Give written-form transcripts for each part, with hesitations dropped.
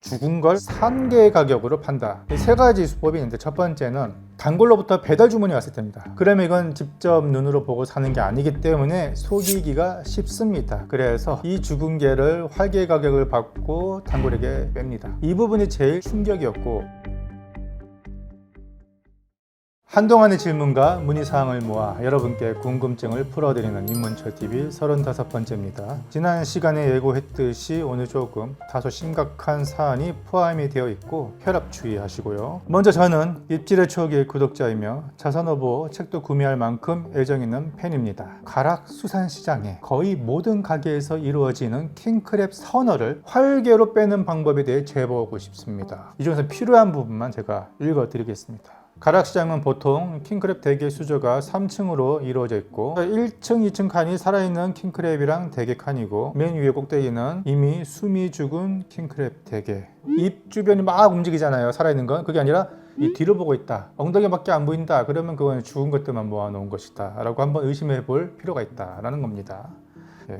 죽은 걸 산 개의 가격으로 판다. 이 세 가지 수법이 있는데, 첫 번째는 단골로부터 배달 주문이 왔을 때입니다. 그러면 이건 직접 눈으로 보고 사는 게 아니기 때문에 속이기가 쉽습니다. 그래서 이 죽은 개를 활개 가격을 받고 단골에게 뺍니다. 이 부분이 제일 충격이었고, 한동안의 질문과 문의사항을 모아 여러분께 궁금증을 풀어드리는 입문철TV 35번째입니다. 지난 시간에 예고했듯이 오늘 조금 다소 심각한 사안이 포함이 되어 있고 혈압 주의하시고요. 먼저 저는 입질의 초기 구독자이며 자선어보 책도 구매할 만큼 애정 있는 팬입니다. 가락 수산시장에 거의 모든 가게에서 이루어지는 킹크랩 선어를 활개로 빼는 방법에 대해 제보하고 싶습니다. 이 중에서 필요한 부분만 제가 읽어드리겠습니다. 가락시장은 보통 킹크랩 대게 수조가 3층으로 이루어져 있고 1층, 2층 칸이 살아있는 킹크랩이랑 대게 칸이고 맨 위에 꼭대기는 이미 숨이 죽은 킹크랩 대게. 입 주변이 막 움직이잖아요. 살아있는 건. 그게 아니라 이 뒤로 보고 있다, 엉덩이밖에 안 보인다, 그러면 그건 죽은 것들만 모아놓은 것이다 라고 한번 의심해 볼 필요가 있다 라는 겁니다.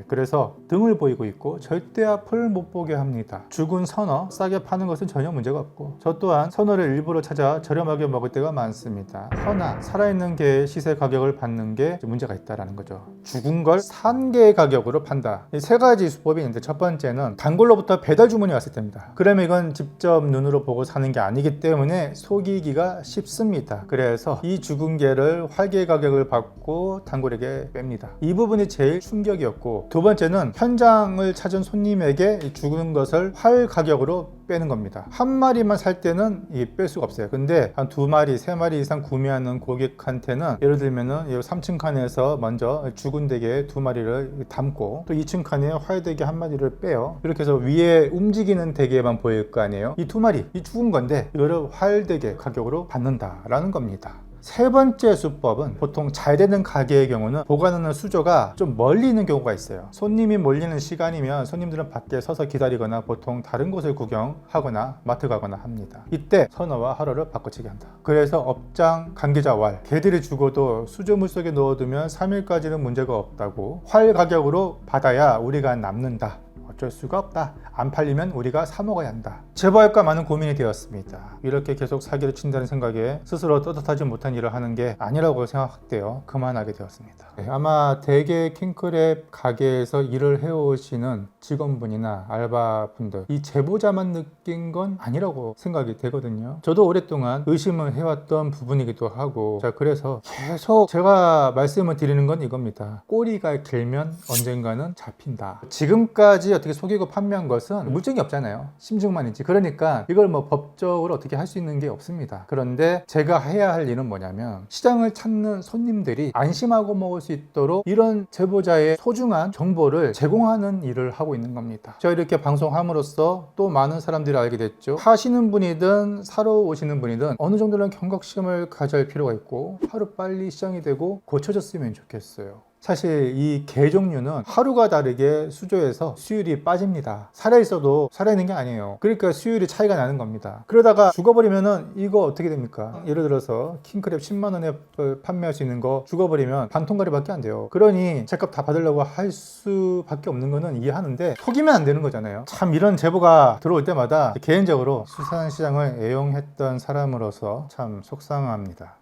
그래서 등을 보이고 있고 절대 앞을 못 보게 합니다. 죽은 선어 싸게 파는 것은 전혀 문제가 없고, 저 또한 선어를 일부러 찾아 저렴하게 먹을 때가 많습니다. 허나 살아있는 개의 시세 가격을 받는 게 문제가 있다는 거죠. 죽은 걸 산 개의 가격으로 판다. 이 세 가지 수법이 있는데, 첫 번째는 단골로부터 배달 주문이 왔을 때입니다. 그러면 이건 직접 눈으로 보고 사는 게 아니기 때문에 속이기가 쉽습니다. 그래서 이 죽은 개를 활개 가격을 받고 단골에게 뺍니다. 이 부분이 제일 충격이었고, 두 번째는 현장을 찾은 손님에게 죽은 것을 활 가격으로 빼는 겁니다. 한 마리만 살 때는 뺄 수가 없어요. 근데 한 두 마리, 세 마리 이상 구매하는 고객한테는, 예를 들면은 3층 칸에서 먼저 죽은 대게 두 마리를 담고 또 2층 칸에 활 대게 한 마리를 빼요. 이렇게 해서 위에 움직이는 대게만 보일 거 아니에요. 이 두 마리, 이 죽은 건데 이거를 활 대게 가격으로 받는다라는 겁니다. 세 번째 수법은, 보통 잘 되는 가게의 경우는 보관하는 수조가 좀 멀리 있는 경우가 있어요. 손님이 몰리는 시간이면 손님들은 밖에 서서 기다리거나 보통 다른 곳을 구경하거나 마트 가거나 합니다. 이때 선어와 활어를 바꿔치기 한다. 그래서 업장 관계자 왈, 개들이 죽어도 수조 물속에 넣어두면 3일까지는 문제가 없다고, 활 가격으로 받아야 우리가 남는다, 어쩔 수가 없다, 안 팔리면 우리가 사 먹어야 한다, 제보할까 많은 고민이 되었습니다. 이렇게 계속 사기를 친다는 생각에 스스로 떳떳하지 못한 일을 하는 게 아니라고 생각되어 그만하게 되었습니다. 아마 대개 킹크랩 가게에서 일을 해오시는 직원분이나 알바분들, 이 제보자만 느낀 건 아니라고 생각이 되거든요. 저도 오랫동안 의심을 해왔던 부분이기도 하고, 자, 그래서 계속 제가 말씀을 드리는 건 이겁니다. 꼬리가 길면 언젠가는 잡힌다. 지금까지 어떻게 속이고 판매한 것은 물증이 없잖아요. 심증만이지. 그러니까 이걸 뭐 법적으로 어떻게 할 수 있는 게 없습니다. 그런데 제가 해야 할 일은 뭐냐면, 시장을 찾는 손님들이 안심하고 먹을 수 있도록 이런 제보자의 소중한 정보를 제공하는 일을 하고 있는 겁니다. 제가 이렇게 방송함으로써 또 많은 사람들이 알게 됐죠. 하시는 분이든 사러 오시는 분이든 어느 정도는 경각심을 가질 필요가 있고, 하루빨리 시장이 되고 고쳐졌으면 좋겠어요. 사실 이 게 종류는 하루가 다르게 수조에서 수율이 빠집니다. 살아있어도 살아있는 게 아니에요. 그러니까 수율이 차이가 나는 겁니다. 그러다가 죽어버리면은 이거 어떻게 됩니까? 예를 들어서 킹크랩 10만원에 판매할 수 있는 거 죽어버리면 반 통가리밖에 안 돼요. 그러니 제값 다 받으려고 할 수밖에 없는 거는 이해하는데, 속이면 안 되는 거잖아요. 참, 이런 제보가 들어올 때마다 개인적으로 수산시장을 애용했던 사람으로서 참 속상합니다.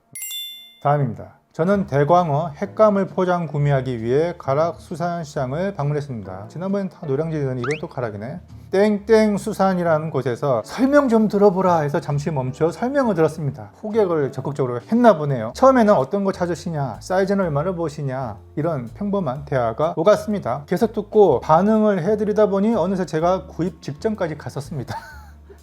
다음입니다. 저는 대광어 횟감을 포장 구매하기 위해 가락 수산시장을 방문했습니다. 지난번엔 다 노량진이더니 이번 또 가락이네. 땡땡 수산이라는 곳에서 설명 좀 들어보라 해서 잠시 멈춰 설명을 들었습니다. 호객을 적극적으로 했나 보네요. 처음에는 어떤 거 찾으시냐, 사이즈는 얼마나 보시냐, 이런 평범한 대화가 오갔습니다. 계속 듣고 반응을 해드리다 보니 어느새 제가 구입 직전까지 갔었습니다.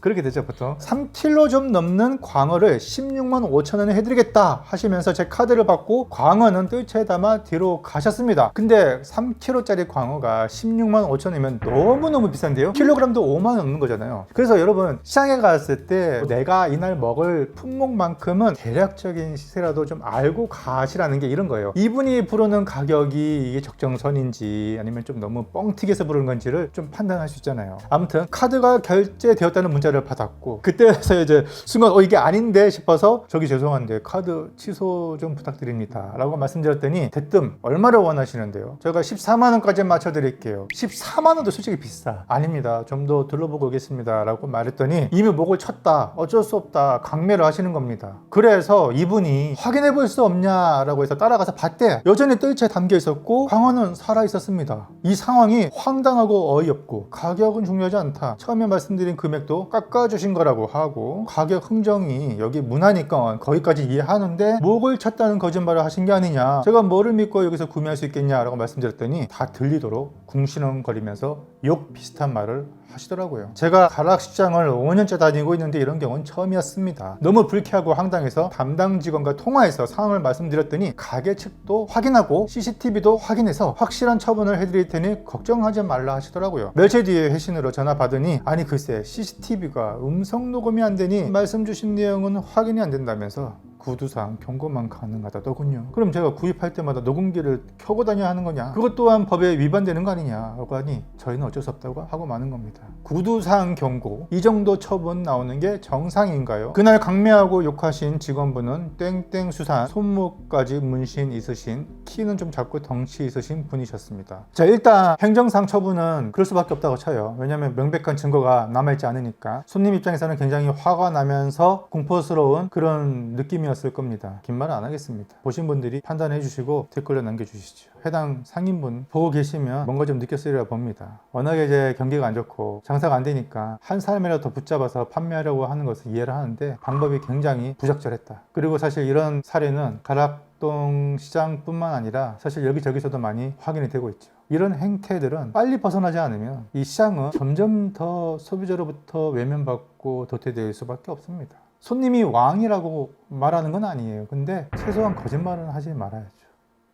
그렇게 되죠. 보통 3kg 좀 넘는 광어를 16만 5천 원에 해드리겠다 하시면서 제 카드를 받고 광어는 뜰채에 담아 뒤로 가셨습니다. 근데 3kg짜리 광어가 16만 5천 원이면 너무너무 비싼데요. 킬로그램도 5만 원 넘는 거잖아요. 그래서 여러분, 시장에 갔을 때 내가 이날 먹을 품목만큼은 대략적인 시세라도 좀 알고 가시라는 게 이런 거예요. 이분이 부르는 가격이 이게 적정선인지 아니면 좀 너무 뻥튀기해서 부르는 건지를 좀 판단할 수 있잖아요. 아무튼 카드가 결제되었다는 문자를 전화를 받았고, 그때서 이제 순간 이게 아닌데 싶어서 저기 죄송한데 카드 취소 좀 부탁드립니다 라고 말씀드렸더니 대뜸 얼마를 원하시는데요? 제가 14만 원까지 맞춰드릴게요. 14만 원도 솔직히 비싸. 아닙니다. 좀 더 둘러보고 오겠습니다 라고 말했더니 이미 목을 쳤다. 어쩔 수 없다. 강매를 하시는 겁니다. 그래서 이분이 확인해 볼 수 없냐라고 해서 따라가서 봤대. 여전히 뜰채 담겨 있었고 광어는 살아 있었습니다. 이 상황이 황당하고 어이없고 가격은 중요하지 않다. 처음에 말씀드린 금액도 깎아주신 거라고 하고 가격 흥정이 여기 문화니까 거기까지 이해하는데 목을 쳤다는 거짓말을 하신 게 아니냐. 제가 뭐를 믿고 여기서 구매할 수 있겠냐라고 말씀드렸더니 다 들리도록 궁시렁거리면서 욕 비슷한 말을 하시더라고요. 제가 가락시장을 5년째 다니고 있는데 이런 경우는 처음이었습니다. 너무 불쾌하고 황당해서 담당 직원과 통화해서 상황을 말씀드렸더니 가게 측도 확인하고 CCTV도 확인해서 확실한 처분을 해드릴 테니 걱정하지 말라 하시더라고요. 며칠 뒤에 회신으로 전화 받으니 아니 글쎄 CCTV가 음성 녹음이 안 되니 말씀 주신 내용은 확인이 안 된다면서 구두상 경고만 가능하다더군요. 그럼 제가 구입할 때마다 녹음기를 켜고 다녀야 하는 거냐? 그것 또한 법에 위반되는 거 아니냐라고 하니 저희는 어쩔 수 없다고 하고 마는 겁니다. 구두상 경고, 이 정도 처분 나오는 게 정상인가요? 그날 강매하고 욕하신 직원분은 땡땡 수산, 손목까지 문신 있으신, 키는 좀 작고 덩치 있으신 분이셨습니다. 자, 일단 행정상 처분은 그럴 수밖에 없다고 쳐요. 왜냐하면 명백한 증거가 남아있지 않으니까. 손님 입장에서는 굉장히 화가 나면서 공포스러운 그런 느낌이었을 겁니다. 긴 말은 안 하겠습니다. 보신 분들이 판단해 주시고 댓글로 남겨주시죠. 해당 상인분 보고 계시면 뭔가 좀 느꼈으리라 봅니다. 워낙에 이제 경기가 안 좋고 장사가 안 되니까 한 사람이라도 더 붙잡아서 판매하려고 하는 것은 이해를 하는데 방법이 굉장히 부적절했다. 그리고 사실 이런 사례는 가락동 시장뿐만 아니라 사실 여기저기서도 많이 확인이 되고 있죠. 이런 행태들은 빨리 벗어나지 않으면 이 시장은 점점 더 소비자로부터 외면받고 도태될 수밖에 없습니다. 손님이 왕이라고 말하는 건 아니에요. 근데 최소한 거짓말은 하지 말아야죠.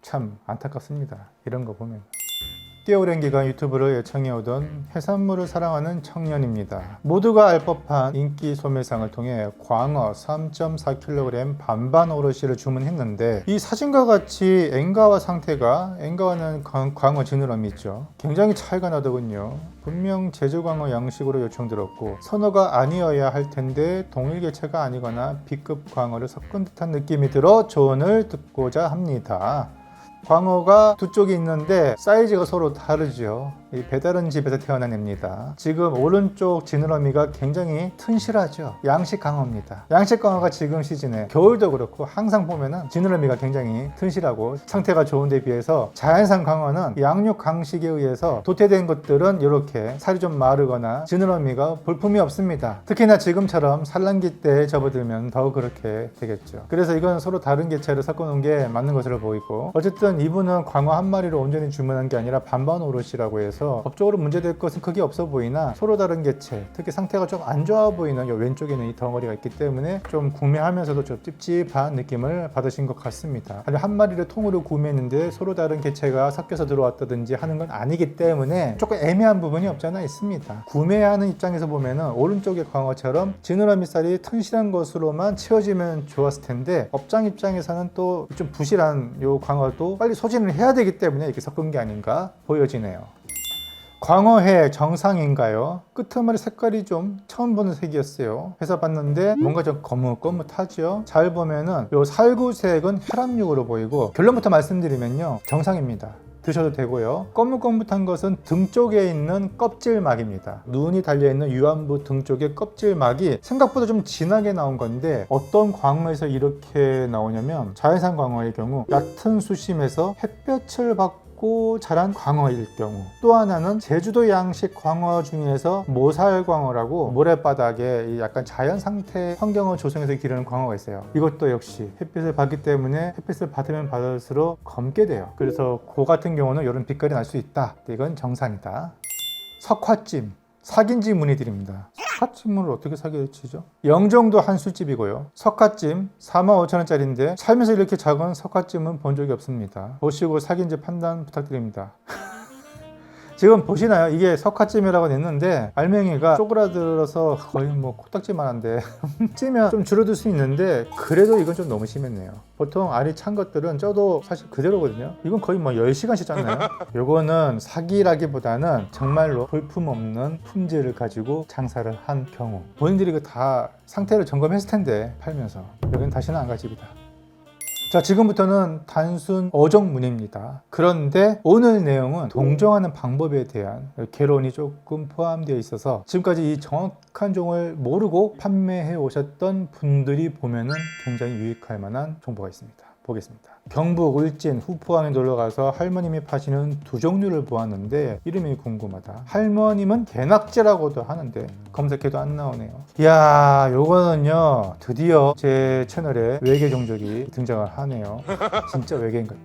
참 안타깝습니다. 이런 거 보면. 꽤 오랜 기간 유튜브를 애청해오던 해산물을 사랑하는 청년입니다. 모두가 알 법한 인기 소매상을 통해 광어 3.4kg 반반 오롯이를 주문했는데 이 사진과 같이 앵가와 상태가, 앵가와는 광어 지느러미 있죠. 굉장히 차이가 나더군요. 분명 제주광어 양식으로 요청들었고 선어가 아니어야 할 텐데 동일 개체가 아니거나 B급 광어를 섞은 듯한 느낌이 들어 조언을 듣고자 합니다. 광어가 두 쪽이 있는데 사이즈가 서로 다르죠. 이 배다른 집에서 태어난 애입니다. 지금 오른쪽 지느러미가 굉장히 튼실하죠. 양식 광어입니다. 양식 광어가 지금 시즌에 겨울도 그렇고 항상 보면은 지느러미가 굉장히 튼실하고 상태가 좋은 데 비해서 자연산 광어는 양육 강식에 의해서 도태된 것들은 이렇게 살이 좀 마르거나 지느러미가 볼품이 없습니다. 특히나 지금처럼 산란기 때 접어들면 더 그렇게 되겠죠. 그래서 이건 서로 다른 개체를 섞어 놓은 게 맞는 것으로 보이고, 어쨌든 이분은 광어 한 마리를 온전히 주문한 게 아니라 반반 오롯이라고 해서 법적으로 문제될 것은 크게 없어 보이나 서로 다른 개체, 특히 상태가 좀 안 좋아 보이는 이 왼쪽에는 이 덩어리가 있기 때문에 좀 구매하면서도 좀 찝찝한 느낌을 받으신 것 같습니다. 아니, 한 마리를 통으로 구매했는데 서로 다른 개체가 섞여서 들어왔다든지 하는 건 아니기 때문에 조금 애매한 부분이 없잖아 있습니다. 구매하는 입장에서 보면은 오른쪽의 광어처럼 지느러미살이 튼실한 것으로만 채워지면 좋았을 텐데 업장 입장에서는 또 좀 부실한 요 광어도 빨리 소진을 해야 되기 때문에 이렇게 섞은 게 아닌가 보여지네요. 광어회 정상인가요? 끄트머리 색깔이 좀 처음 보는 색이었어요. 해서 봤는데 뭔가 좀 거뭇거뭇하죠. 잘 보면은 요 살구색은 혈압육으로 보이고, 결론부터 말씀드리면요, 정상입니다. 드셔도 되고요. 거뭇거뭇한 것은 등 쪽에 있는 껍질막입니다. 눈이 달려있는 유안부 등 쪽의 껍질막이 생각보다 좀 진하게 나온 건데, 어떤 광어에서 이렇게 나오냐면 자연산 광어의 경우 얕은 수심에서 햇볕을 받고 자란 광어일 경우, 또 하나는 제주도 양식 광어 중에서 모살광어라고 모래바닥에 약간 자연 상태 환경을 조성해서 기르는 광어가 있어요. 이것도 역시 햇빛을 받기 때문에 햇빛을 받으면 받을수록 검게 돼요. 그래서 그 같은 경우는 이런 빛깔이 날 수 있다. 이건 정상이다. 석화찜 사귄지 문의드립니다. 석화찜을 어떻게 사기치죠? 영종도 한 술집이고요. 석화찜 45,000원짜리인데 살면서 이렇게 작은 석화찜은 본 적이 없습니다. 보시고 사귄지 판단 부탁드립니다. 지금 보시나요? 이게 석화찜이라고 냈는데 알맹이가 쪼그라들어서 거의 뭐 코딱지만한데 찌면 좀 줄어들 수 있는데 그래도 이건 좀 너무 심했네요. 보통 알이 찬 것들은 쪄도 사실 그대로거든요. 이건 거의 뭐 10시간씩 쪘나요? 요거는 사기라기보다는 정말로 볼품없는 품질을 가지고 장사를 한 경우, 본인들이 그 다 상태를 점검했을 텐데 팔면서 여기는 다시는 안 가집니다. 자, 지금부터는 단순 어종문입니다. 그런데 오늘 내용은 동종하는 방법에 대한 개론이 조금 포함되어 있어서 지금까지 이 정확한 종을 모르고 판매해 오셨던 분들이 보면은 굉장히 유익할 만한 정보가 있습니다. 보겠습니다. 경북 울진 후포항에 놀러가서 할머님이 파시는 두 종류를 보았는데 이름이 궁금하다. 할머님은 개낙지라고도 하는데 검색해도 안 나오네요. 이야, 요거는요 드디어 제 채널에 외계 종족이 등장을 하네요. 진짜 외계인 같다.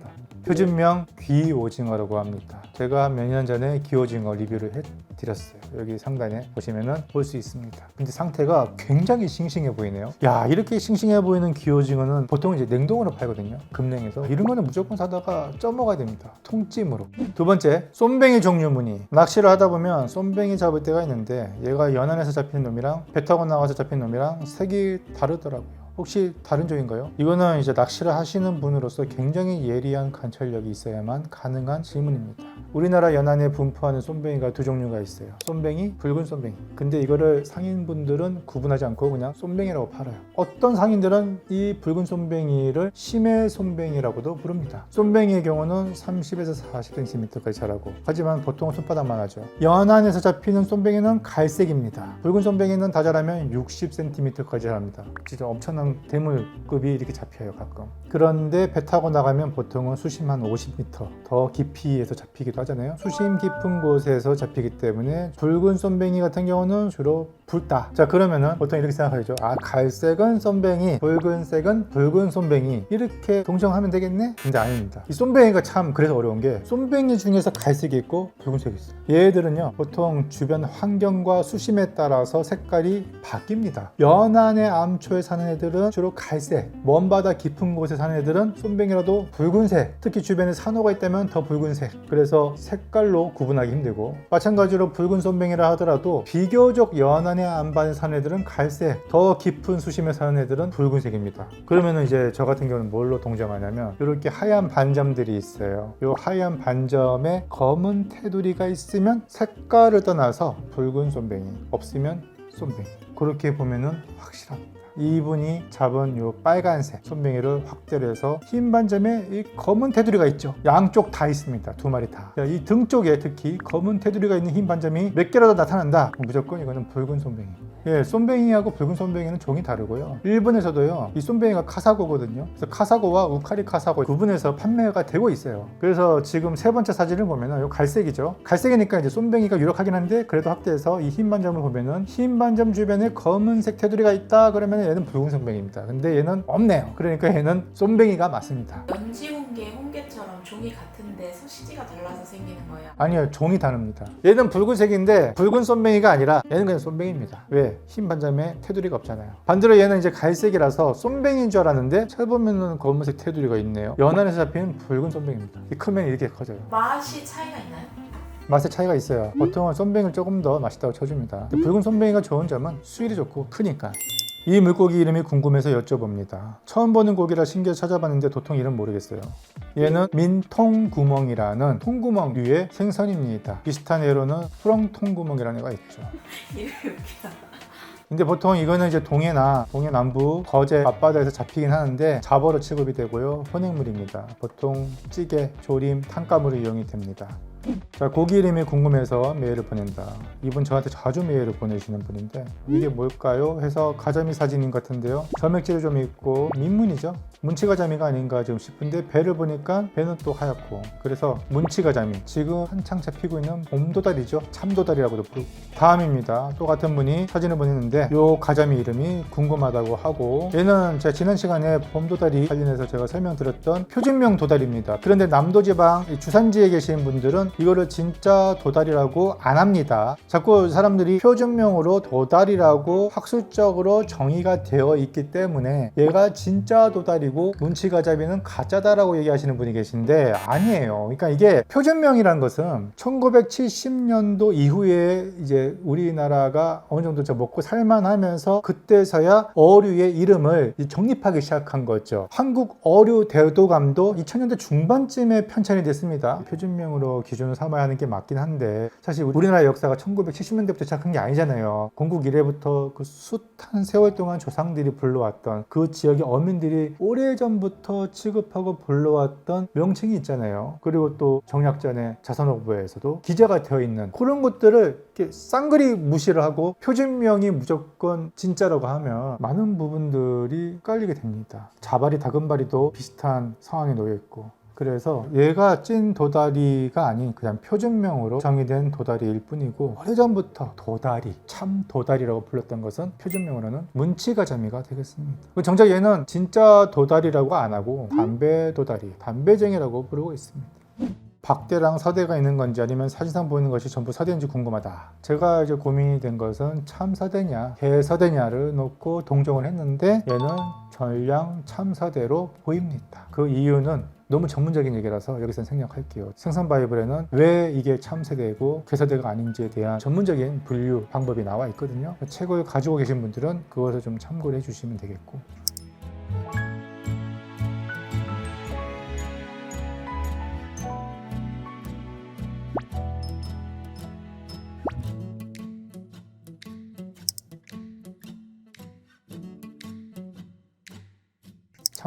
표준명 귀오징어라고 합니다. 제가 몇 년 전에 귀오징어 리뷰를 해드렸어요. 여기 상단에 보시면은 볼 수 있습니다. 근데 상태가 굉장히 싱싱해 보이네요. 야, 이렇게 싱싱해 보이는 귀오징어는 보통 이제 냉동으로 팔거든요. 금냉에서. 이런 거는 무조건 사다가 쪄 먹어야 됩니다. 통찜으로. 두 번째, 쏨뱅이 종류 무늬. 낚시를 하다 보면 쏨뱅이 잡을 때가 있는데 얘가 연안에서 잡히는 놈이랑 배 타고 나와서 잡힌 놈이랑 색이 다르더라고요. 혹시 다른 종인가요? 이거는 이제 낚시를 하시는 분으로서 굉장히 예리한 관찰력이 있어야만 가능한 질문입니다. 우리나라 연안에 분포하는 쏨뱅이가 두 종류가 있어요. 쏨뱅이, 붉은 쏨뱅이. 근데 이거를 상인분들은 구분하지 않고 그냥 쏨뱅이라고 팔아요. 어떤 상인들은 이 붉은 쏨뱅이를 심해 쏨뱅이라고도 부릅니다. 쏨뱅이의 경우는 30에서 40cm까지 자라고, 하지만 보통 손바닥만 하죠. 연안에서 잡히는 쏨뱅이는 갈색입니다. 붉은 쏨뱅이는 다 자라면 60cm까지 자랍니다. 진짜 엄청난 대물급이 이렇게 잡혀요, 가끔. 그런데 배 타고 나가면 보통은 수심 한 50m 더 깊이에서 잡히기도 하잖아요. 수심 깊은 곳에서 잡히기 때문에 붉은 쏨뱅이 같은 경우는 주로 붉다. 자, 그러면은 보통 이렇게 생각하죠. 아, 갈색은 쏨뱅이, 붉은색은 붉은 쏨뱅이, 이렇게 동정하면 되겠네? 근데 아닙니다. 이 쏨뱅이가 참 그래서 어려운 게 쏨뱅이 중에서 갈색이 있고 붉은색이 있어요. 얘들은요 보통 주변 환경과 수심에 따라서 색깔이 바뀝니다. 연안의 암초에 사는 애들은 주로 갈색, 먼바다 깊은 곳에 사는 애들은 쏨뱅이라도 붉은색, 특히 주변에 산호가 있다면 더 붉은색. 그래서 색깔로 구분하기 힘들고, 마찬가지로 붉은 쏨뱅이라 하더라도 비교적 연안의 안반에 사는 애들은 갈색, 더 깊은 수심에 사는 애들은 붉은색입니다. 그러면 이제 저 같은 경우는 뭘로 동정하냐면 이렇게 하얀 반점들이 있어요. 이 하얀 반점에 검은 테두리가 있으면 색깔을 떠나서 붉은 쏨뱅이, 없으면 쏨뱅이. 그렇게 보면은 확실합니다. 이분이 잡은 요 빨간색 쏨뱅이를 확대를 해서 흰 반점에 이 검은 테두리가 있죠. 양쪽 다 있습니다. 두 마리 다. 이 등 쪽에 특히 검은 테두리가 있는 흰 반점이 몇 개라도 나타난다. 무조건 이거는 붉은 쏨뱅이. 예, 쏨뱅이하고 붉은 쏨뱅이는 종이 다르고요. 일본에서도요, 이 쏨뱅이가 카사고거든요. 그래서 카사고와 우카리 카사고 구분해서 판매가 되고 있어요. 그래서 지금 세 번째 사진을 보면은 요 갈색이죠. 갈색이니까 이제 쏨뱅이가 유력하긴 한데 그래도 확대해서 이 흰 반점을 보면은 흰 반점 주변에 검은색 테두리가 있다 그러면 얘는 붉은 쏨뱅이입니다. 근데 얘는 없네요. 그러니까 얘는 쏨뱅이가 맞습니다. 연지홍게, 홍게처럼 종이 같은데 소시지가 달라서 생기는 거예요? 아니요, 종이 다릅니다. 얘는 붉은색인데 붉은 쏨뱅이가 아니라 얘는 그냥 쏨뱅이입니다. 왜? 흰 반점에 테두리가 없잖아요. 반대로 얘는 이제 갈색이라서 쏨뱅이인 줄 알았는데 찾아보면 검은색 테두리가 있네요. 연안에서 잡히는 붉은 쏨뱅이입니다. 크면 이렇게 커져요. 맛이 차이가 있나요? 맛의 차이가 있어요. 보통은 쏨뱅이를 조금 더 맛있다고 쳐줍니다. 붉은 쏨뱅이가 좋은 점은 수율이 좋고 크니까. 이 물고기 이름이 궁금해서 여쭤봅니다. 처음 보는 고기라 신기해서 찾아봤는데 도통 이름 모르겠어요. 얘는 민통구멍이라는 통구멍류의 생선입니다. 비슷한 예로는 프렁통구멍이라는 애가 있죠. 이름이 웃기다. 근데 보통 이거는 이제 동해나 동해 남부 거제 앞바다에서 잡히긴 하는데 잡어로 취급이 되고요. 혼액물입니다. 보통 찌개, 조림, 탕감으로 이용이 됩니다. 자, 고기 이름이 궁금해서 메일을 보낸다. 이분 저한테 자주 메일을 보내시는 분인데 이게 뭘까요? 해서 가자미 사진인 것 같은데요. 점액질이 좀 있고 민문이죠. 문치가자미가 아닌가 지금 싶은데 배를 보니까 배는 또 하얗고, 그래서 문치가자미, 지금 한창 잡히고 있는 봄도다리죠. 참도다리라고도 부르고. 다음입니다. 또 같은 분이 사진을 보냈는데 요 가자미 이름이 궁금하다고 하고, 얘는 제가 지난 시간에 봄도다리 관련해서 제가 설명드렸던 표준명 도다리입니다. 그런데 남도지방 주산지에 계신 분들은 이거를 진짜 도다리라고 안 합니다. 자꾸 사람들이 표준명으로 도다리라고 학술적으로 정의가 되어 있기 때문에 얘가 진짜 도다리고 문치가자미는 가짜다라고 얘기하시는 분이 계신데 아니에요. 그러니까 이게 표준명이란 것은 1970년도 이후에 이제 우리나라가 어느 정도 먹고 살만하면서 그때서야 어류의 이름을 정립하기 시작한 거죠. 한국 어류 대도감도 2000년대 중반쯤에 편찬이 됐습니다. 표준명으로 기준을 삼아야 하는 게 맞긴 한데 사실 우리나라 역사가 1970년대부터 시작한 게 아니잖아요. 건국 이래부터 그 숱한 세월 동안 조상들이 불러왔던 그 지역의 어민들이 오래전부터 취급하고 불러왔던 명칭이 있잖아요. 그리고 또 정약전의 자선어부에서도 기재가 되어 있는 그런 것들을 이렇게 쌍그리 무시를 하고 표준명이 무조건 진짜라고 하면 많은 부분들이 헷갈리게 됩니다. 자발이 다금바리도 비슷한 상황에 놓여 있고 그래서 얘가 찐 도다리가 아닌 그냥 표준명으로 정의된 도다리일 뿐이고 오래전부터 도다리, 참 도다리라고 불렀던 것은 표준명으로는 문치가자미가 되겠습니다. 정작 얘는 진짜 도다리라고 안 하고 담배 도다리, 담배쟁이라고 부르고 있습니다. 박대랑 서대가 있는 건지 아니면 사진상 보이는 것이 전부 서대인지 궁금하다. 제가 이제 고민이 된 것은 참 서대냐 개 서대냐를 놓고 동정을 했는데 얘는 전량 참 서대로 보입니다. 그 이유는 너무 전문적인 얘기라서 여기서 생략할게요. 생선 바이블에는 왜 이게 참 세대고 개서대가 아닌지에 대한 전문적인 분류 방법이 나와 있거든요. 책을 가지고 계신 분들은 그것을 좀 참고를 해주시면 되겠고.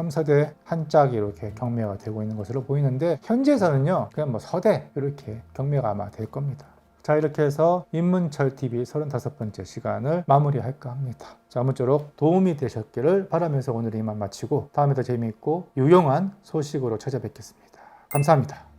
참서대 한짝이 이렇게 경매가 되고 있는 것으로 보이는데 현지에서는요 그냥 뭐 서대 이렇게 경매가 아마 될 겁니다. 자, 이렇게 해서 인문철TV 35번째 시간을 마무리할까 합니다. 자, 아무쪼록 도움이 되셨기를 바라면서 오늘 이만 마치고 다음에 더 재미있고 유용한 소식으로 찾아뵙겠습니다. 감사합니다.